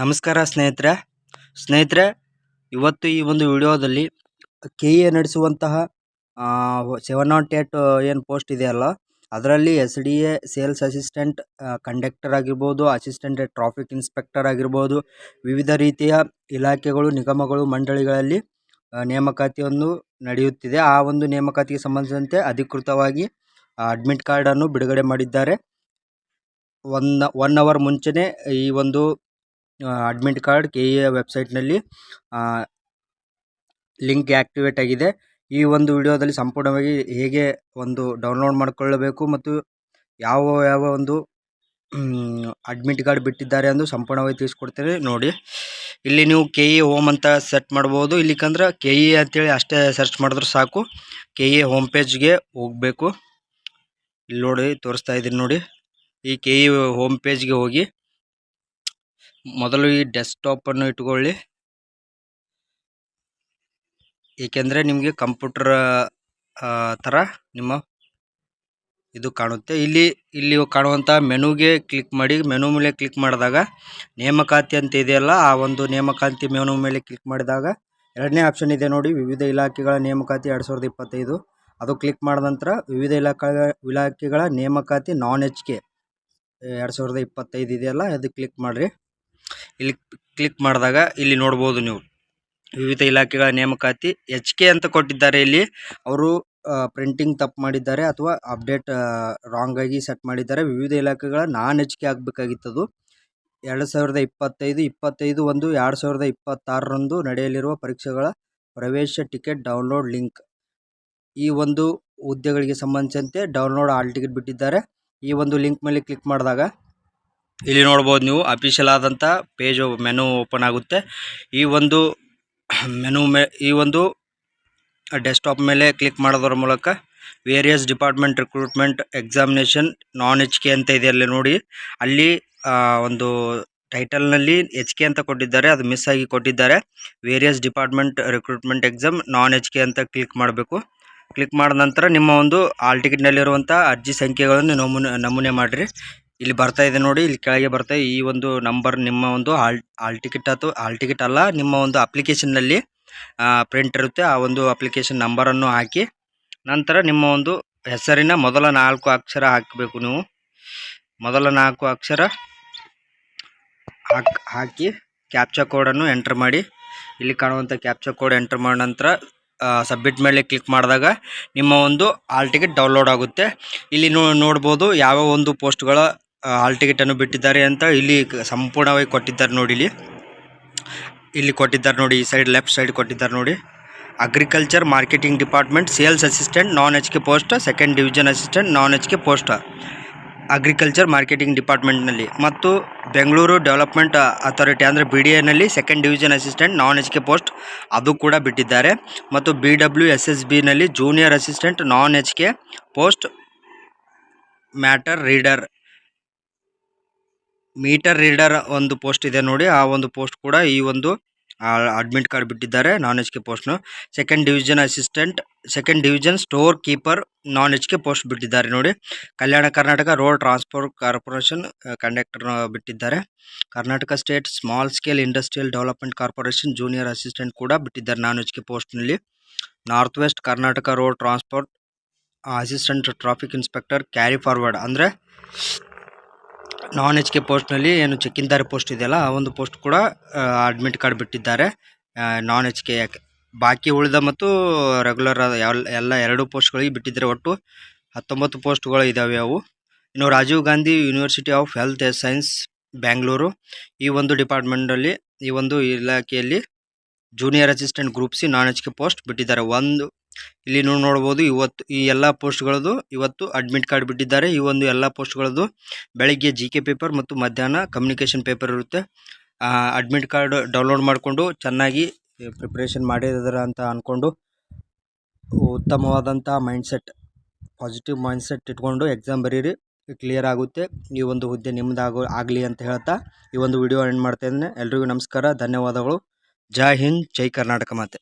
ನಮಸ್ಕಾರ ಸ್ನೇಹಿತರೆ ಇವತ್ತು ಈ ಒಂದು ವಿಡಿಯೋದಲ್ಲಿ ಕೆಇಎ ನಡೆಸುವಂತಹ 708 ಏನು ಪೋಸ್ಟ್ ಇದೆಯಲ್ಲ ಅದರಲ್ಲಿ SDA ಸೇಲ್ಸ್ ಅಸಿಸ್ಟೆಂಟ್, ಕಂಡಕ್ಟರ್ ಆಗಿರ್ಬೋದು, ಅಸಿಸ್ಟೆಂಟ್ ಟ್ರಾಫಿಕ್ ಇನ್ಸ್ಪೆಕ್ಟರ್ ಆಗಿರ್ಬೋದು, ವಿವಿಧ ರೀತಿಯ ಇಲಾಖೆಗಳು, ನಿಗಮಗಳು, ಮಂಡಳಿಗಳಲ್ಲಿ ನೇಮಕಾತಿಯನ್ನು ನಡೆಯುತ್ತಿದೆ. ಆ ಒಂದು ನೇಮಕಾತಿಗೆ ಸಂಬಂಧಿಸಿದಂತೆ ಅಧಿಕೃತವಾಗಿ ಅಡ್ಮಿಟ್ ಕಾರ್ಡ್ ಅನ್ನು ಬಿಡುಗಡೆ ಮಾಡಿದ್ದಾರೆ. 1 ಅವರ್ ಮುಂಚೆನೆ ಈ ಒಂದು ಅಡ್ಮಿಟ್ ಕಾರ್ಡ್ ಕೆಇಎ ವೆಬ್ಸೈಟ್ನಲ್ಲಿ ಲಿಂಕ್ ಆಕ್ಟಿವೇಟ್ ಆಗಿದೆ. ಈ ಒಂದು ವಿಡಿಯೋದಲ್ಲಿ ಸಂಪೂರ್ಣವಾಗಿ ಹೇಗೆ ಒಂದು ಡೌನ್ಲೋಡ್ ಮಾಡಿಕೊಳ್ಳಬೇಕು ಮತ್ತು ಯಾವ ಒಂದು ಅಡ್ಮಿಟ್ ಕಾರ್ಡ್ ಬಿಟ್ಟಿದ್ದಾರೆ ಎಂದು ಸಂಪೂರ್ಣವಾಗಿ ತಿಳಿಸ್ಕೊಡ್ತೇನೆ ನೋಡಿ. ಇಲ್ಲಿ ನೀವು ಕೆಇಎ ಹೋಮ್ ಅಂತ ಸೆಟ್ ಮಾಡ್ಬೋದು. ಇಲ್ಲಿಕಂದ್ರೆ ಕೆಇಎ ಅಂತೇಳಿ ಅಷ್ಟೇ ಸರ್ಚ್ ಮಾಡಿದ್ರೆ ಸಾಕು. ಕೆಇಎ ಹೋಮ್ ಪೇಜ್ಗೆ ಹೋಗಬೇಕು. ಇಲ್ಲಿ ನೋಡಿ ತೋರಿಸ್ತಾ ಇದ್ದೀನಿ ನೋಡಿ. ಈ ಕೆಇಎ ಹೋಮ್ ಪೇಜ್ಗೆ ಹೋಗಿ ಮೊದಲು ಈ ಡೆಸ್ಕ್ಟಾಪ್ ಅನ್ನು ಇಟ್ಕೊಳ್ಳಿ, ಏಕೆಂದರೆ ನಿಮಗೆ ಕಂಪ್ಯೂಟರ್ ಥರ ನಿಮ್ಮ ಇದು ಕಾಣುತ್ತೆ. ಇಲ್ಲಿ ಕಾಣುವಂಥ ಮೆನುಗೆ ಕ್ಲಿಕ್ ಮಾಡಿ. ಮೆನು ಮೇಲೆ ಕ್ಲಿಕ್ ಮಾಡಿದಾಗ ನೇಮಕಾತಿ ಅಂತ ಇದೆಯಲ್ಲ, ಆ ಒಂದು ನೇಮಕಾತಿ ಮೆನು ಮೇಲೆ ಕ್ಲಿಕ್ ಮಾಡಿದಾಗ ಎರಡನೇ ಆಪ್ಷನ್ ಇದೆ ನೋಡಿ, ವಿವಿಧ ಇಲಾಖೆಗಳ ನೇಮಕಾತಿ 2025. ಅದು ಕ್ಲಿಕ್ ಮಾಡಿದ ನಂತರ ವಿವಿಧ ಇಲಾಖೆಗಳ ನೇಮಕಾತಿ non-HK 2025 ಇದೆಯಲ್ಲ, ಅದು ಕ್ಲಿಕ್ ಮಾಡಿರಿ. ಇಲ್ಲಿ ಕ್ಲಿಕ್ ಮಾಡಿದಾಗ ಇಲ್ಲಿ ನೋಡ್ಬೋದು ನೀವು ವಿವಿಧ ಇಲಾಖೆಗಳ ನೇಮಕಾತಿ HK ಅಂತ ಕೊಟ್ಟಿದ್ದಾರೆ. ಇಲ್ಲಿ ಅವರು ಪ್ರಿಂಟಿಂಗ್ ತಪ್ಪು ಮಾಡಿದ್ದಾರೆ ಅಥವಾ ಅಪ್ಡೇಟ್ ರಾಂಗ್ ಆಗಿ ಸೆಟ್ ಮಾಡಿದ್ದಾರೆ. ವಿವಿಧ ಇಲಾಖೆಗಳ non-HK ಆಗಬೇಕಾಗಿತ್ತದು. 2025/1/2026 ನಡೆಯಲಿರುವ ಪರೀಕ್ಷೆಗಳ ಪ್ರವೇಶ ಟಿಕೆಟ್ ಡೌನ್ಲೋಡ್ ಲಿಂಕ್. ಈ ಒಂದು ಹುದ್ದೆಗಳಿಗೆ ಸಂಬಂಧಿಸಿದಂತೆ ಡೌನ್ಲೋಡ್ ಆಲ್ ಟಿಕೆಟ್ ಬಿಟ್ಟಿದ್ದಾರೆ. ಈ ಒಂದು ಲಿಂಕ್ ಮೇಲೆ ಕ್ಲಿಕ್ ಮಾಡಿದಾಗ ಇಲ್ಲಿ ನೋಡ್ಬೋದು ನೀವು ಅಫಿಷಿಯಲ್ ಆದಂಥ ಪೇಜ್ ಮೆನು ಓಪನ್ ಆಗುತ್ತೆ. ಈ ಒಂದು ಡೆಸ್ಕ್ಟಾಪ್ ಮೇಲೆ ಕ್ಲಿಕ್ ಮಾಡೋದ್ರ ಮೂಲಕ various department recruitment examination non-HK ಅಂತ ಇದೆ ಅಲ್ಲಿ ನೋಡಿ. ಅಲ್ಲಿ ಒಂದು ಟೈಟಲ್ನಲ್ಲಿ HK ಅಂತ ಕೊಟ್ಟಿದ್ದಾರೆ, ಅದು ಮಿಸ್ ಆಗಿ ಕೊಟ್ಟಿದ್ದಾರೆ. Various department recruitment exam non-HK ಅಂತ ಕ್ಲಿಕ್ ಮಾಡಬೇಕು. ಕ್ಲಿಕ್ ಮಾಡಿದ ನಂತರ ನಿಮ್ಮ ಒಂದು ಆಲ್ ಟಿಕೆಟ್ನಲ್ಲಿರುವಂಥ ಅರ್ಜಿ ಸಂಖ್ಯೆಗಳನ್ನು ನಮೂನೆ ಮಾಡಿರಿ. ಇಲ್ಲಿ ಬರ್ತಾ ಇದೆ ನೋಡಿ, ಇಲ್ಲಿ ಕೆಳಗೆ ಬರ್ತಾ ಈ ಒಂದು ನಂಬರ್ ನಿಮ್ಮ ಒಂದು ಆಲ್ ಟಿಕೆಟ್ ಅಲ್ಲ, ನಿಮ್ಮ ಒಂದು ಅಪ್ಲಿಕೇಶನ್ನಲ್ಲಿ ಪ್ರಿಂಟ್ ಇರುತ್ತೆ. ಆ ಒಂದು ಅಪ್ಲಿಕೇಶನ್ ನಂಬರನ್ನು ಹಾಕಿ ನಂತರ ನಿಮ್ಮ ಒಂದು ಹೆಸರಿನ ಮೊದಲ 4 ಅಕ್ಷರ ಹಾಕಬೇಕು. ನೀವು ಮೊದಲ 4 ಅಕ್ಷರ ಹಾಕಿ ಕ್ಯಾಪ್ಚಾ ಕೋಡನ್ನು ಎಂಟರ್ ಮಾಡಿ. ಇಲ್ಲಿ ಕಾಣುವಂಥ ಕ್ಯಾಪ್ಚಾ ಕೋಡ್ ಎಂಟರ್ ಮಾಡಿದ ನಂತರ ಸಬ್ಮಿಟ್ ಮೇಲೆ ಕ್ಲಿಕ್ ಮಾಡಿದಾಗ ನಿಮ್ಮ ಒಂದು ಆಲ್ ಟಿಕೆಟ್ ಡೌನ್ಲೋಡ್ ಆಗುತ್ತೆ. ಇಲ್ಲಿ ನೋಡ್ಬೋದು ಯಾವ ಒಂದು ಪೋಸ್ಟ್ಗಳ ಆಲ್ ಟಿಕೆಟನ್ನು ಬಿಟ್ಟಿದ್ದಾರೆ ಅಂತ ಇಲ್ಲಿ ಸಂಪೂರ್ಣವಾಗಿ ಕೊಟ್ಟಿದ್ದಾರೆ ನೋಡಿ. ಇಲ್ಲಿ ಕೊಟ್ಟಿದ್ದಾರೆ ನೋಡಿ, ಈ ಸೈಡ್ ಲೆಫ್ಟ್ ಸೈಡ್ ಕೊಟ್ಟಿದ್ದಾರೆ ನೋಡಿ. Agriculture marketing department sales assistant non-HK post, 2nd division assistant non-HK post agriculture marketing ಡಿಪಾರ್ಟ್ಮೆಂಟ್ನಲ್ಲಿ, ಮತ್ತು ಬೆಂಗಳೂರು ಡೆವಲಪ್ಮೆಂಟ್ ಅಥಾರಿಟಿ ಅಂದರೆ BDAನಲ್ಲಿ 2nd division assistant non-HK post ಅದು ಕೂಡ ಬಿಟ್ಟಿದ್ದಾರೆ. ಮತ್ತು BWSSBನಲ್ಲಿ junior assistant non-HK post meter reader ಒಂದು ಪೋಸ್ಟ್ ಇದೆ ನೋಡಿ. ಆ ಒಂದು ಪೋಸ್ಟ್ ಕೂಡ ಈ ಒಂದು ಅಡ್ಮಿಟ್ ಕಾರ್ಡ್ ಬಿಟ್ಟಿದ್ದಾರೆ non-HK ಪೋಸ್ಟ್ನು. 2nd division assistant, 2nd division store keeper non-HK post ಬಿಟ್ಟಿದ್ದಾರೆ ನೋಡಿ. Kalyana Karnataka road transport corporation conductor ಬಿಟ್ಟಿದ್ದಾರೆ. Karnataka state small scale industrial development corporation junior assistant ಕೂಡ ಬಿಟ್ಟಿದ್ದಾರೆ non-HK ಪೋಸ್ಟ್ನಲ್ಲಿ. North west Karnataka road transport assistant traffic inspector carry forward ಅಂದರೆ non-HK ಪೋಸ್ಟ್ನಲ್ಲಿ ಏನು ಚೆಕ್ಕಿಂದಾರಿ post ಇದೆಯಲ್ಲ, ಆ ಒಂದು ಪೋಸ್ಟ್ ಕೂಡ ಅಡ್ಮಿಟ್ ಕಾರ್ಡ್ ಬಿಟ್ಟಿದ್ದಾರೆ non-HK. ಬಾಕಿ ಉಳಿದ ಮತ್ತು ರೆಗ್ಯುಲರ್ ಎಲ್ಲ 2 ಪೋಸ್ಟ್ಗಳಿಗೆ ಬಿಟ್ಟಿದ್ದಾರೆ. ಒಟ್ಟು 19 ಪೋಸ್ಟ್ಗಳು ಇದ್ದಾವೆ ಅವು. ಇನ್ನು Rajiv Gandhi university of health science Bangalore, ಈ ಒಂದು ಡಿಪಾರ್ಟ್ಮೆಂಟಲ್ಲಿ, ಈ ಒಂದು ಇಲಾಖೆಯಲ್ಲಿ junior assistant group C non-HK post ಬಿಟ್ಟಿದ್ದಾರೆ. ಇಲ್ಲಿ ನೀವು ನೋಡ್ಬೋದು ಈ ಎಲ್ಲ ಪೋಸ್ಟ್ಗಳದ್ದು ಇವತ್ತು ಅಡ್ಮಿಟ್ ಕಾರ್ಡ್ ಬಿಟ್ಟಿದ್ದಾರೆ. ಈ ಒಂದು ಎಲ್ಲ ಪೋಸ್ಟ್ಗಳದ್ದು ಬೆಳಗ್ಗೆ GK ಪೇಪರ್ ಮತ್ತು ಮಧ್ಯಾಹ್ನ ಕಮ್ಯುನಿಕೇಷನ್ ಪೇಪರ್ ಇರುತ್ತೆ. ಅಡ್ಮಿಟ್ ಕಾರ್ಡ್ ಡೌನ್ಲೋಡ್ ಮಾಡಿಕೊಂಡು ಚೆನ್ನಾಗಿ ಪ್ರಿಪ್ರೇಷನ್ ಮಾಡಿದಾರೆ ಅಂತ ಅಂದ್ಕೊಂಡು ಉತ್ತಮವಾದಂಥ ಪಾಸಿಟಿವ್ ಮೈಂಡ್ಸೆಟ್ ಇಟ್ಕೊಂಡು ಎಕ್ಸಾಮ್ ಬರೀರಿ, ಕ್ಲಿಯರ್ ಆಗುತ್ತೆ. ಈ ಒಂದು ಹುದ್ದೆ ನಿಮ್ಮದು ಆಗಲಿ ಅಂತ ಹೇಳ್ತಾ ಈ ಒಂದು ವಿಡಿಯೋ ಎಂಡ್ ಮಾಡ್ತಾ ಇದ್ದೇನೆ. ಎಲ್ರಿಗೂ ನಮಸ್ಕಾರ, ಧನ್ಯವಾದಗಳು. ಜೈ ಹಿಂದ್, ಜೈ ಕರ್ನಾಟಕ ಮಾತೆ.